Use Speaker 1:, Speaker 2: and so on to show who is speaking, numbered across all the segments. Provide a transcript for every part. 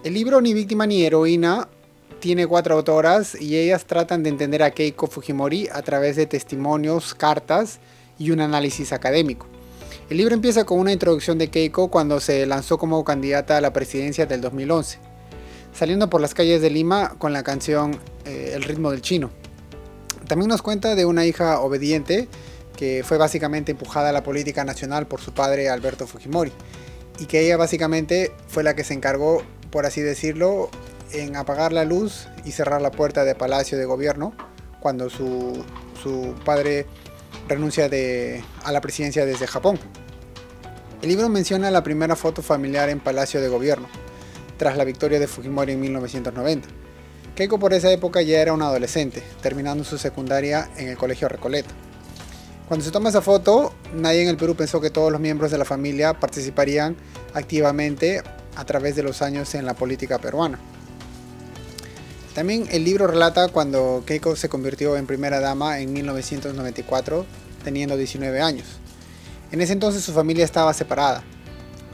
Speaker 1: El libro Ni víctima ni heroína tiene 4 autoras y ellas tratan de entender a Keiko Fujimori a través de testimonios, cartas y un análisis académico. El libro empieza con una introducción de Keiko cuando se lanzó como candidata a la presidencia del 2011, saliendo por las calles de Lima con la canción El ritmo del chino. También nos cuenta de una hija obediente que fue básicamente empujada a la política nacional por su padre Alberto Fujimori, y que ella básicamente fue la que se encargó, por así decirlo, en apagar la luz y cerrar la puerta de Palacio de Gobierno cuando su padre renuncia a la presidencia desde Japón. El libro menciona la primera foto familiar en Palacio de Gobierno, tras la victoria de Fujimori en 1990. Keiko por esa época ya era una adolescente, terminando su secundaria en el Colegio Recoleta. Cuando se toma esa foto, nadie en el Perú pensó que todos los miembros de la familia participarían activamente a través de los años en la política peruana. También el libro relata cuando Keiko se convirtió en primera dama en 1994, teniendo 19 años. En ese entonces su familia estaba separada.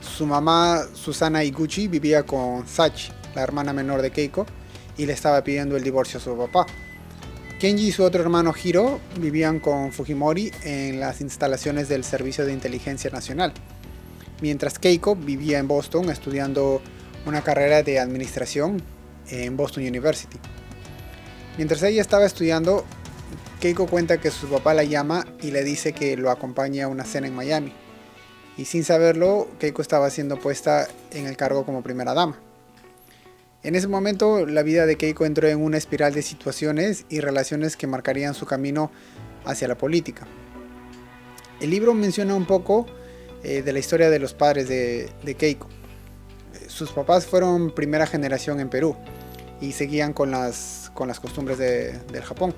Speaker 1: Su mamá, Susana Iguchi, vivía con Sachi, la hermana menor de Keiko, y le estaba pidiendo el divorcio a su papá. Kenji y su otro hermano Hiro vivían con Fujimori en las instalaciones del Servicio de Inteligencia Nacional, mientras Keiko vivía en Boston estudiando una carrera de administración en Boston University. Mientras ella estaba estudiando, Keiko cuenta que su papá la llama y le dice que lo acompañe a una cena en Miami, y sin saberlo, Keiko estaba siendo puesta en el cargo como primera dama. En ese momento, la vida de Keiko entró en una espiral de situaciones y relaciones que marcarían su camino hacia la política. El libro menciona un poco de la historia de los padres de Keiko. Sus papás fueron primera generación en Perú y seguían con las costumbres del Japón.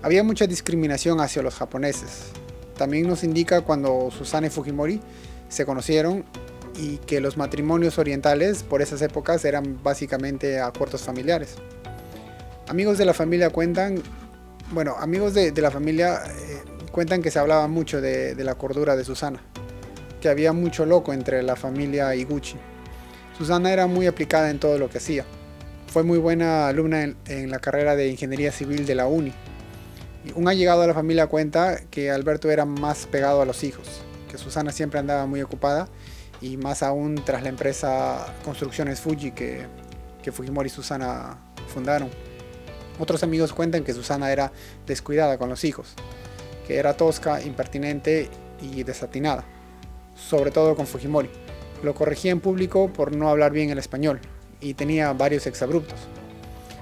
Speaker 1: Había mucha discriminación hacia los japoneses. También nos indica cuando Susana y Fujimori se conocieron y que los matrimonios orientales por esas épocas eran básicamente acuerdos familiares. Amigos de la familia cuentan que se hablaba mucho de la cordura de Susana, que había mucho loco entre la familia Iguchi. Susana era muy aplicada en todo lo que hacía. Fue muy buena alumna en la carrera de Ingeniería Civil de la UNI. Un allegado a la familia cuenta que Alberto era más pegado a los hijos, que Susana siempre andaba muy ocupada, y más aún tras la empresa Construcciones Fuji que Fujimori y Susana fundaron. Otros amigos cuentan que Susana era descuidada con los hijos, que era tosca, impertinente y desatinada, sobre todo con Fujimori. Lo corregía en público por no hablar bien el español y tenía varios exabruptos.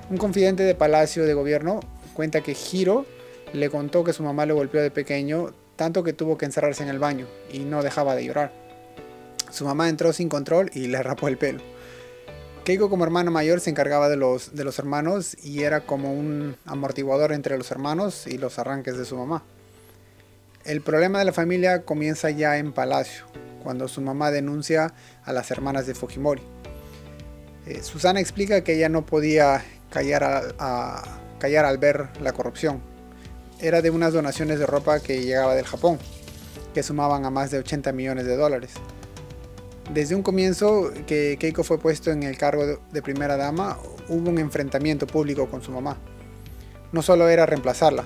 Speaker 1: Un confidente de Palacio de Gobierno cuenta que Hiro le contó que su mamá le golpeó de pequeño, tanto que tuvo que encerrarse en el baño y no dejaba de llorar. Su mamá entró sin control y le rapó el pelo. Keiko como hermana mayor se encargaba de los hermanos y era como un amortiguador entre los hermanos y los arranques de su mamá. El problema de la familia comienza ya en Palacio, cuando su mamá denuncia a las hermanas de Fujimori. Susana explica que ella no podía callar al ver la corrupción. Era de unas donaciones de ropa que llegaba del Japón, que sumaban a más de 80 millones de dólares. Desde un comienzo que Keiko fue puesto en el cargo de primera dama, hubo un enfrentamiento público con su mamá. No solo era reemplazarla,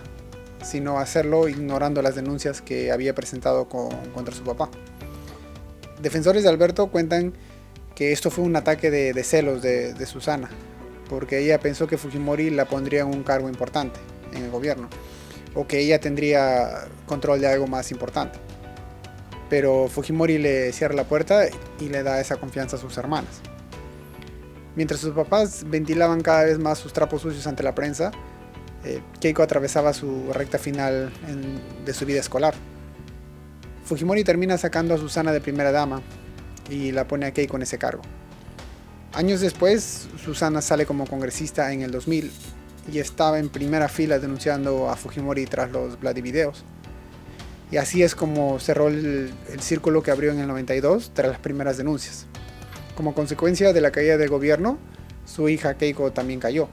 Speaker 1: sino hacerlo ignorando las denuncias que había presentado contra su papá. Defensores de Alberto cuentan que esto fue un ataque de celos de Susana, porque ella pensó que Fujimori la pondría en un cargo importante en el gobierno, o que ella tendría control de algo más importante. Pero Fujimori le cierra la puerta y le da esa confianza a sus hermanas. Mientras sus papás ventilaban cada vez más sus trapos sucios ante la prensa, Keiko atravesaba su recta final de su vida escolar. Fujimori termina sacando a Susana de primera dama y la pone a Keiko en ese cargo. Años después, Susana sale como congresista en el 2000 y estaba en primera fila denunciando a Fujimori tras los Vladivideos. Y así es como cerró el círculo que abrió en el 92 tras las primeras denuncias. Como consecuencia de la caída del gobierno, su hija Keiko también cayó.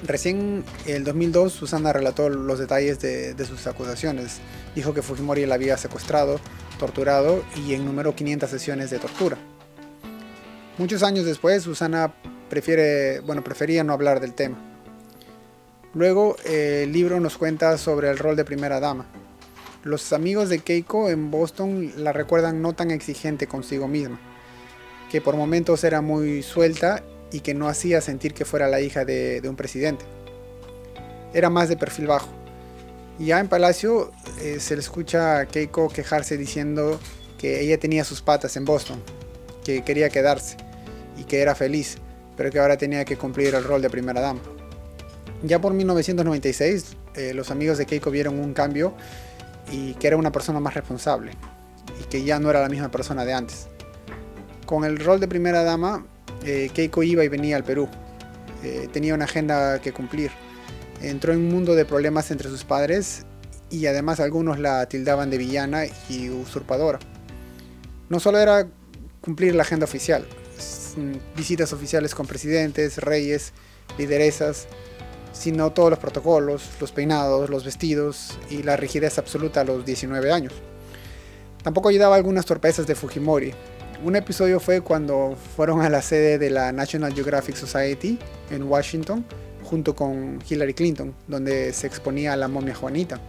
Speaker 1: Recién en el 2002 Susana relató los detalles de sus acusaciones. Dijo que Fujimori la había secuestrado, torturado y enumeró 500 sesiones de tortura. Muchos años después, Susana prefería no hablar del tema. Luego, el libro nos cuenta sobre el rol de primera dama. Los amigos de Keiko en Boston la recuerdan no tan exigente consigo misma, que por momentos era muy suelta y que no hacía sentir que fuera la hija de un presidente. Era más de perfil bajo. Y ya en Palacio se le escucha a Keiko quejarse diciendo que ella tenía sus patas en Boston, que quería quedarse y que era feliz, pero que ahora tenía que cumplir el rol de primera dama. Ya por 1996, los amigos de Keiko vieron un cambio y que era una persona más responsable y que ya no era la misma persona de antes. Con el rol de primera dama, Keiko iba y venía al Perú. Tenía una agenda que cumplir. Entró en un mundo de problemas entre sus padres y además algunos la tildaban de villana y usurpadora. No solo era cumplir la agenda oficial, visitas oficiales con presidentes, reyes, lideresas, sino todos los protocolos, los peinados, los vestidos y la rigidez absoluta a los 19 años. Tampoco ayudaba algunas torpezas de Fujimori. Un episodio fue cuando fueron a la sede de la National Geographic Society en Washington junto con Hillary Clinton, donde se exponía a la momia Juanita.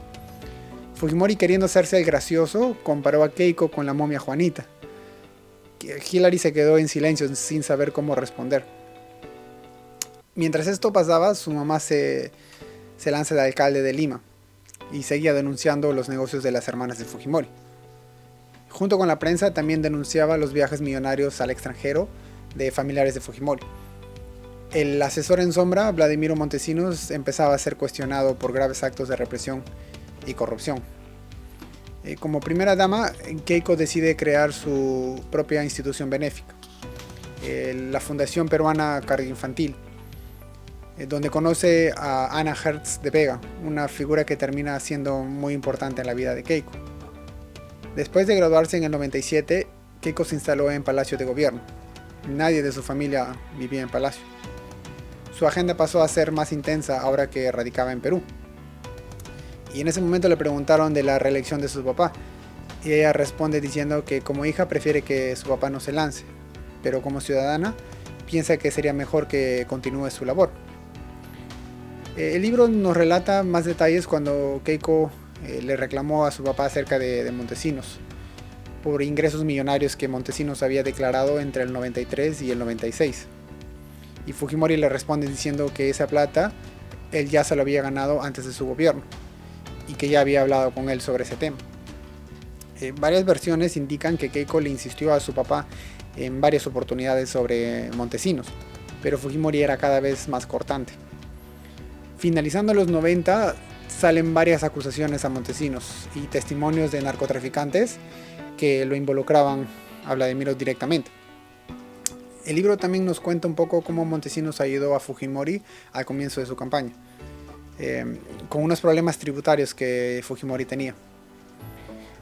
Speaker 1: Fujimori, queriendo hacerse el gracioso, comparó a Keiko con la momia Juanita. Hillary se quedó en silencio sin saber cómo responder. Mientras esto pasaba, su mamá se lanza de alcalde de Lima y seguía denunciando los negocios de las hermanas de Fujimori. Junto con la prensa también denunciaba los viajes millonarios al extranjero de familiares de Fujimori. El asesor en sombra, Vladimiro Montesinos, empezaba a ser cuestionado por graves actos de represión y corrupción. Como primera dama, Keiko decide crear su propia institución benéfica, la Fundación Peruana Cardioinfantil, donde conoce a Ana Hertz de Vega, una figura que termina siendo muy importante en la vida de Keiko. Después de graduarse en el 97, Keiko se instaló en Palacio de Gobierno. Nadie de su familia vivía en Palacio. Su agenda pasó a ser más intensa ahora que radicaba en Perú. Y en ese momento le preguntaron de la reelección de su papá, y ella responde diciendo que como hija prefiere que su papá no se lance, pero como ciudadana piensa que sería mejor que continúe su labor. El libro nos relata más detalles cuando Keiko le reclamó a su papá acerca de Montesinos, por ingresos millonarios que Montesinos había declarado entre el 93 y el 96. Y Fujimori le responde diciendo que esa plata él ya se lo había ganado antes de su gobierno y que ya había hablado con él sobre ese tema. Varias versiones indican que Keiko le insistió a su papá en varias oportunidades sobre Montesinos, pero Fujimori era cada vez más cortante. Finalizando los 90, salen varias acusaciones a Montesinos y testimonios de narcotraficantes que lo involucraban a Vladimiro directamente. El libro también nos cuenta un poco cómo Montesinos ayudó a Fujimori al comienzo de su campaña, con unos problemas tributarios que Fujimori tenía.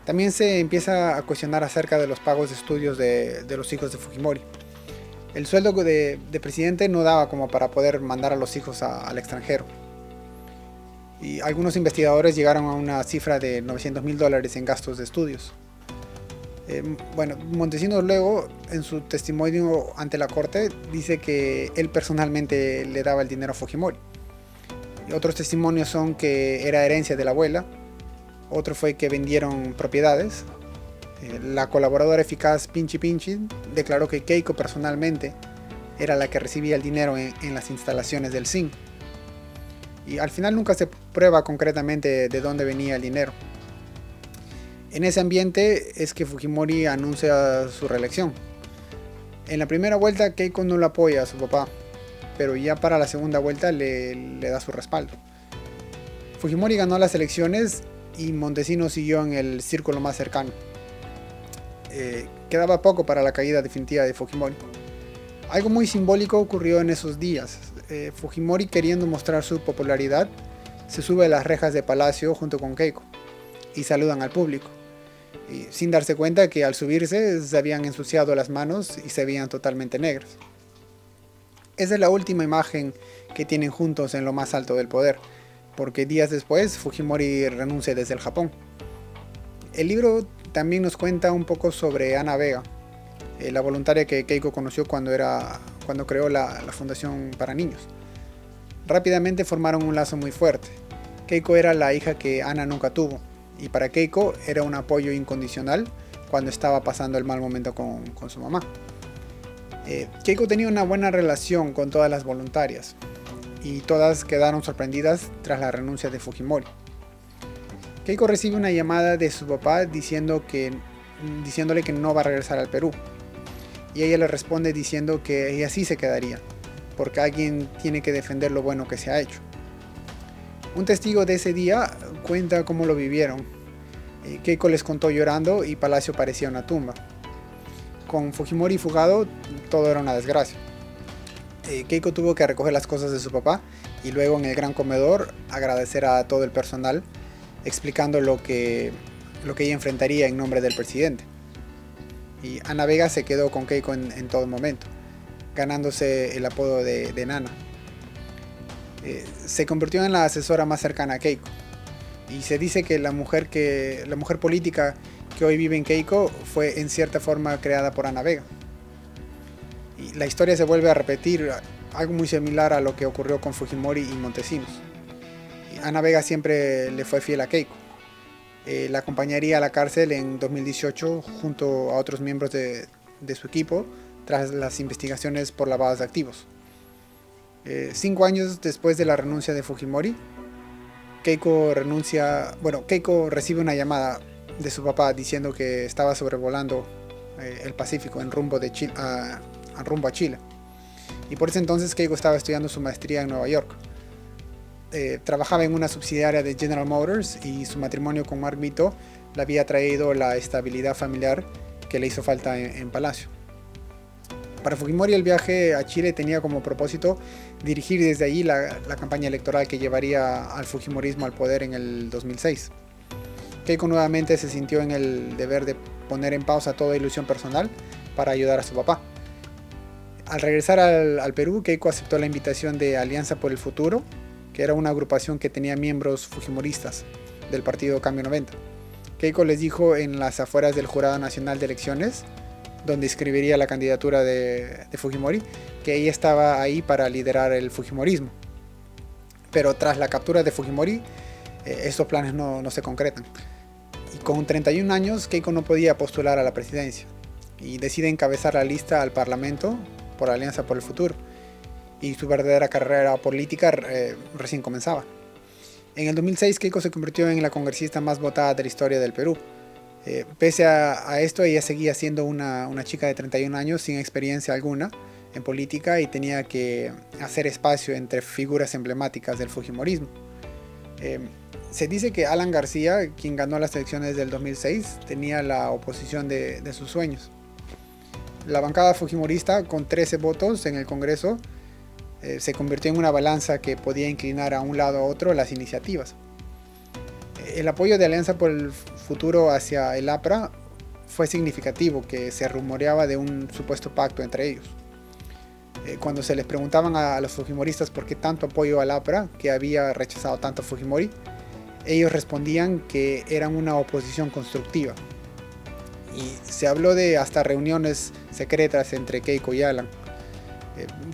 Speaker 1: También se empieza a cuestionar acerca de los pagos de estudios de los hijos de Fujimori. El sueldo de presidente no daba como para poder mandar a los hijos al extranjero. Y algunos investigadores llegaron a una cifra de $900,000 en gastos de estudios. Montesinos luego, en su testimonio ante la corte, dice que él personalmente le daba el dinero a Fujimori. Y otros testimonios son que era herencia de la abuela. Otro fue que vendieron propiedades. La colaboradora eficaz Pinchi Pinchi declaró que Keiko personalmente era la que recibía el dinero en las instalaciones del CIN. Y al final nunca se prueba concretamente de dónde venía el dinero. En ese ambiente es que Fujimori anuncia su reelección. En la primera vuelta Keiko no lo apoya a su papá, pero ya para la segunda vuelta le da su respaldo. Fujimori ganó las elecciones y Montesinos siguió en el círculo más cercano. Quedaba poco para la caída definitiva de Fujimori. Algo muy simbólico ocurrió en esos días. Fujimori, queriendo mostrar su popularidad, se sube a las rejas de Palacio junto con Keiko y saludan al público, y sin darse cuenta que al subirse se habían ensuciado las manos y se veían totalmente negras. Esa es la última imagen que tienen juntos en lo más alto del poder, porque días después Fujimori renuncia desde el Japón. El libro también nos cuenta un poco sobre Ana Vega, la voluntaria que Keiko conoció cuando creó la Fundación para Niños. Rápidamente formaron un lazo muy fuerte. Keiko era la hija que Ana nunca tuvo, y para Keiko era un apoyo incondicional cuando estaba pasando el mal momento con su mamá. Keiko tenía una buena relación con todas las voluntarias, y todas quedaron sorprendidas tras la renuncia de Fujimori. Keiko recibe una llamada de su papá diciéndole que no va a regresar al Perú, y ella le responde diciendo que ella sí se quedaría, porque alguien tiene que defender lo bueno que se ha hecho. Un testigo de ese día cuenta cómo lo vivieron. Keiko les contó llorando y Palacio parecía una tumba. Con Fujimori fugado, todo era una desgracia. Keiko tuvo que recoger las cosas de su papá y luego en el gran comedor agradecer a todo el personal, explicando lo que ella enfrentaría en nombre del presidente. Y Ana Vega se quedó con Keiko en todo momento, ganándose el apodo de Nana. Se convirtió en la asesora más cercana a Keiko, y se dice que la mujer política que hoy vive en Keiko fue en cierta forma creada por Ana Vega. Y la historia se vuelve a repetir, algo muy similar a lo que ocurrió con Fujimori y Montesinos. Y Ana Vega siempre le fue fiel a Keiko. La acompañaría a la cárcel en 2018 junto a otros miembros de su equipo tras las investigaciones por lavado de activos. 5 años después de la renuncia de Fujimori, Keiko recibe una llamada de su papá diciendo que estaba sobrevolando el Pacífico en rumbo a Chile. Y por ese entonces Keiko estaba estudiando su maestría en Nueva York. Trabajaba en una subsidiaria de General Motors y su matrimonio con Mark Vito le había traído la estabilidad familiar que le hizo falta en Palacio. Para Fujimori el viaje a Chile tenía como propósito dirigir desde allí la campaña electoral que llevaría al Fujimorismo al poder en el 2006. Keiko nuevamente se sintió en el deber de poner en pausa toda ilusión personal para ayudar a su papá. Al regresar al Perú, Keiko aceptó la invitación de Alianza por el Futuro, que era una agrupación que tenía miembros fujimoristas del partido Cambio 90. Keiko les dijo en las afueras del Jurado Nacional de Elecciones, donde inscribiría la candidatura de Fujimori, que ella estaba ahí para liderar el Fujimorismo. Pero tras la captura de Fujimori, estos planes no se concretan. Y con 31 años, Keiko no podía postular a la presidencia, y decide encabezar la lista al Parlamento por Alianza por el Futuro, y su verdadera carrera política recién comenzaba. En el 2006, Keiko se convirtió en la congresista más votada de la historia del Perú. Pese a esto, ella seguía siendo una chica de 31 años sin experiencia alguna en política y tenía que hacer espacio entre figuras emblemáticas del Fujimorismo. Se dice que Alan García, quien ganó las elecciones del 2006, tenía la oposición de sus sueños. La bancada fujimorista, con 13 votos en el Congreso, se convirtió en una balanza que podía inclinar a un lado a otro las iniciativas. El apoyo de Alianza por el Futuro hacia el APRA fue significativo, que se rumoreaba de un supuesto pacto entre ellos. Cuando se les preguntaban a los fujimoristas por qué tanto apoyo al APRA, que había rechazado tanto a Fujimori, ellos respondían que eran una oposición constructiva. Y se habló de hasta reuniones secretas entre Keiko y Alan.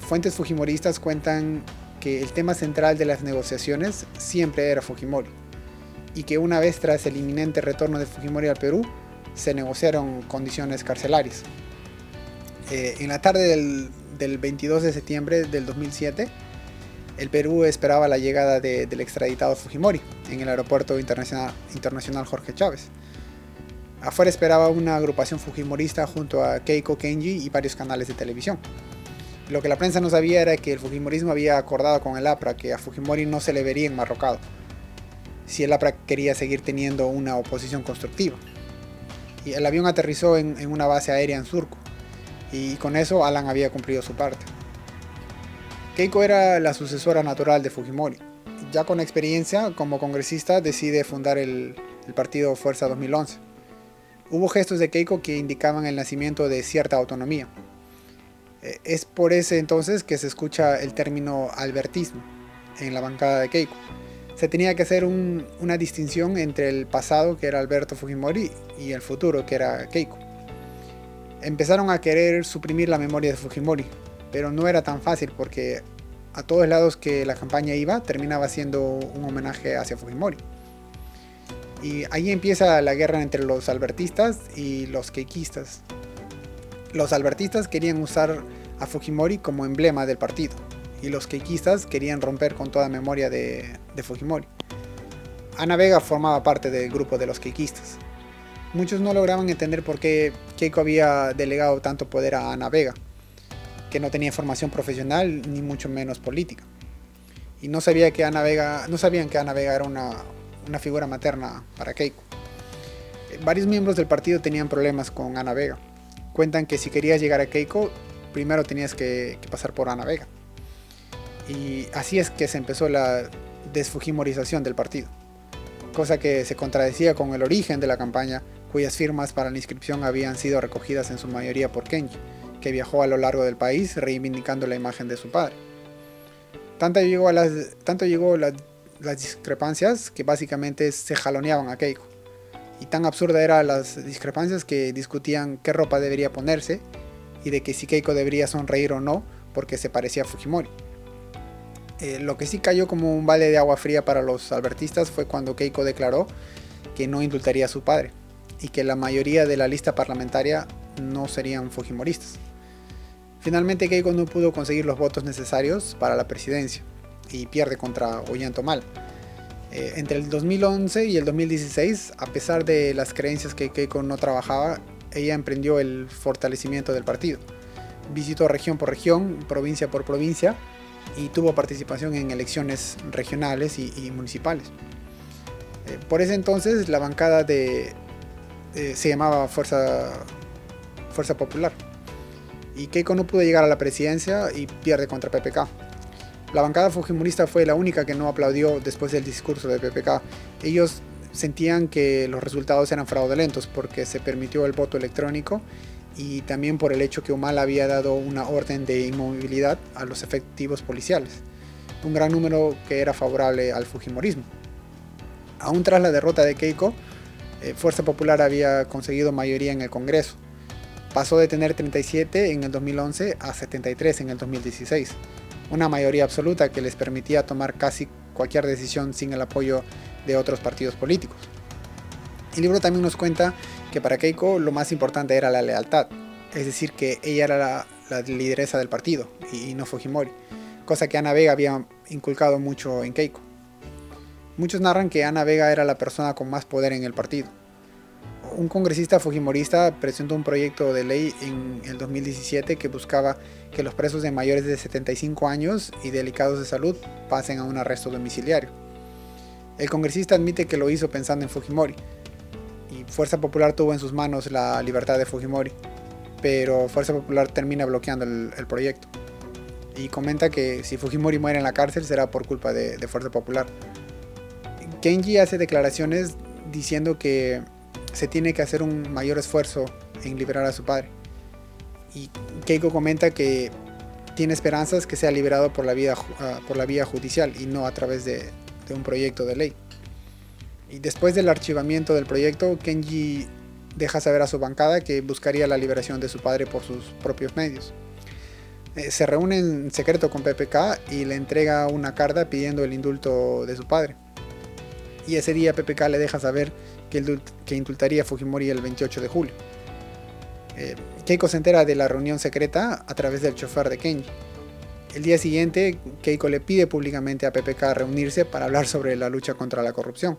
Speaker 1: Fuentes fujimoristas cuentan que el tema central de las negociaciones siempre era Fujimori, y que una vez tras el inminente retorno de Fujimori al Perú, se negociaron condiciones carcelarias. En la tarde del 22 de septiembre del 2007, el Perú esperaba la llegada del extraditado Fujimori en el aeropuerto internacional Jorge Chávez. Afuera esperaba una agrupación fujimorista junto a Keiko, Kenji y varios canales de televisión. Lo que la prensa no sabía era que el fujimorismo había acordado con el APRA que a Fujimori no se le vería enmarrocado, si el APRA quería seguir teniendo una oposición constructiva. Y el avión aterrizó en una base aérea en Surco, y con eso Alan había cumplido su parte. Keiko era la sucesora natural de Fujimori. Ya con experiencia como congresista decide fundar el partido Fuerza 2011. Hubo gestos de Keiko que indicaban el nacimiento de cierta autonomía. Es por ese entonces que se escucha el término albertismo en la bancada de Keiko. Se tenía que hacer una distinción entre el pasado, que era Alberto Fujimori, y el futuro, que era Keiko. Empezaron a querer suprimir la memoria de Fujimori, pero no era tan fácil porque a todos lados que la campaña iba terminaba siendo un homenaje hacia Fujimori. Y ahí empieza la guerra entre los albertistas y los keikistas. Los albertistas querían usar a Fujimori como emblema del partido y los keikistas querían romper con toda memoria de Fujimori. Ana Vega formaba parte del grupo de los keikistas. Muchos no lograban entender por qué Keiko había delegado tanto poder a Ana Vega, que no tenía formación profesional ni mucho menos política. Y no sabían que Ana Vega era una figura materna para Keiko. Varios miembros del partido tenían problemas con Ana Vega. Cuentan que si querías llegar a Keiko, primero tenías que pasar por Ana Vega. Y así es que se empezó la desfujimorización del partido, cosa que se contradecía con el origen de la campaña, cuyas firmas para la inscripción habían sido recogidas en su mayoría por Kenji, que viajó a lo largo del país reivindicando la imagen de su padre. Tanto llegó las discrepancias que básicamente se jaloneaban a Keiko, y tan absurda eran las discrepancias que discutían qué ropa debería ponerse y de que si Keiko debería sonreír o no porque se parecía a Fujimori. Lo que sí cayó como un balde de agua fría para los albertistas fue cuando Keiko declaró que no indultaría a su padre y que la mayoría de la lista parlamentaria no serían fujimoristas. Finalmente Keiko no pudo conseguir los votos necesarios para la presidencia y pierde contra Ollanta. Entre el 2011 y el 2016, a pesar de las creencias que Keiko no trabajaba, ella emprendió el fortalecimiento del partido. Visitó región por región, provincia por provincia y tuvo participación en elecciones regionales y municipales. Por ese entonces la bancada se llamaba Fuerza Popular y Keiko no pudo llegar a la presidencia y pierde contra PPK. La bancada fujimorista fue la única que no aplaudió después del discurso de PPK. Ellos sentían que los resultados eran fraudulentos porque se permitió el voto electrónico y también por el hecho que Humala había dado una orden de inmovilidad a los efectivos policiales, un gran número que era favorable al fujimorismo. Aún tras la derrota de Keiko, Fuerza Popular había conseguido mayoría en el Congreso. Pasó de tener 37 en el 2011 a 73 en el 2016, una mayoría absoluta que les permitía tomar casi cualquier decisión sin el apoyo de otros partidos políticos. El libro también nos cuenta que para Keiko lo más importante era la lealtad, es decir, que ella era la lideresa del partido y no Fujimori, cosa que Ana Vega había inculcado mucho en Keiko. Muchos narran que Ana Vega era la persona con más poder en el partido. Un congresista fujimorista presentó un proyecto de ley en el 2017 que buscaba que los presos de mayores de 75 años y delicados de salud pasen a un arresto domiciliario. El congresista admite que lo hizo pensando en Fujimori, y Fuerza Popular tuvo en sus manos la libertad de Fujimori, pero Fuerza Popular termina bloqueando el proyecto. Y comenta que si Fujimori muere en la cárcel será por culpa de Fuerza Popular. Kenji hace declaraciones diciendo que se tiene que hacer un mayor esfuerzo en liberar a su padre. Y Keiko comenta que tiene esperanzas que sea liberado por la vía judicial y no a través de un proyecto de ley. Y después del archivamiento del proyecto, Kenji deja saber a su bancada que buscaría la liberación de su padre por sus propios medios. Se reúne en secreto con PPK y le entrega una carta pidiendo el indulto de su padre. Y ese día PPK le deja saber que indultaría a Fujimori el 28 de julio. Keiko se entera de la reunión secreta a través del chofer de Kenji. El día siguiente, Keiko le pide públicamente a PPK reunirse para hablar sobre la lucha contra la corrupción.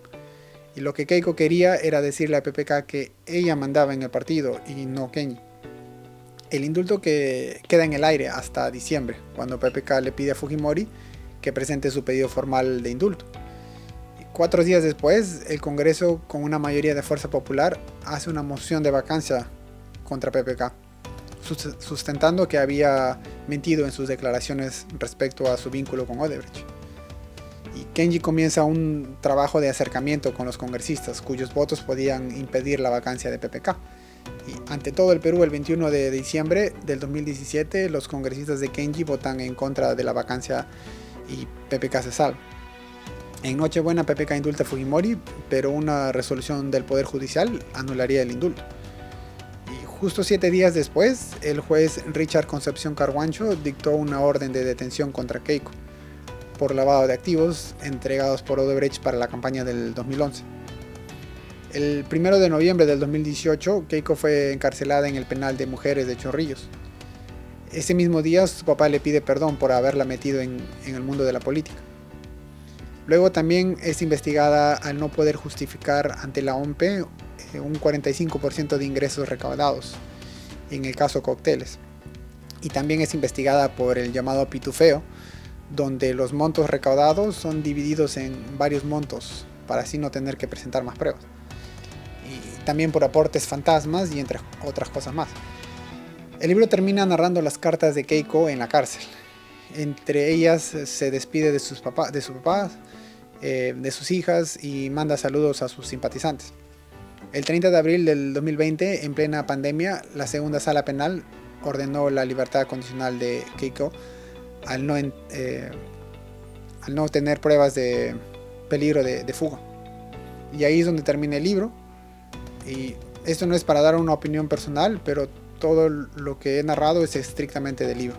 Speaker 1: Y lo que Keiko quería era decirle a PPK que ella mandaba en el partido y no Kenji. El indulto que queda en el aire hasta diciembre, cuando PPK le pide a Fujimori que presente su pedido formal de indulto. 4 días después, el Congreso, con una mayoría de Fuerza Popular, hace una moción de vacancia contra PPK, sustentando que había mentido en sus declaraciones respecto a su vínculo con Odebrecht. Y Kenji comienza un trabajo de acercamiento con los congresistas, cuyos votos podían impedir la vacancia de PPK. Y ante todo el Perú, el 21 de diciembre del 2017, los congresistas de Kenji votan en contra de la vacancia y PPK se salva. En Nochebuena, PPK indulta a Fujimori, pero una resolución del Poder Judicial anularía el indulto. Y Justo 7 días después, el juez Richard Concepción Carguancho dictó una orden de detención contra Keiko por lavado de activos entregados por Odebrecht para la campaña del 2011. El 1 de noviembre del 2018, Keiko fue encarcelada en el penal de mujeres de Chorrillos. Ese mismo día, su papá le pide perdón por haberla metido en el mundo de la política. Luego también es investigada al no poder justificar ante la OMPE un 45% de ingresos recaudados, en el caso Cócteles. Y también es investigada por el llamado pitufeo, donde los montos recaudados son divididos en varios montos, para así no tener que presentar más pruebas. Y también por aportes fantasmas y entre otras cosas más. El libro termina narrando las cartas de Keiko en la cárcel. Entre ellas se despide de sus papás, de sus hijas y manda saludos a sus simpatizantes. El 30 de abril del 2020, en plena pandemia, la segunda sala penal ordenó la libertad condicional de Keiko al no tener pruebas de peligro de fuga. Y ahí es donde termina el libro. Y esto no es para dar una opinión personal, pero todo lo que he narrado es estrictamente del libro.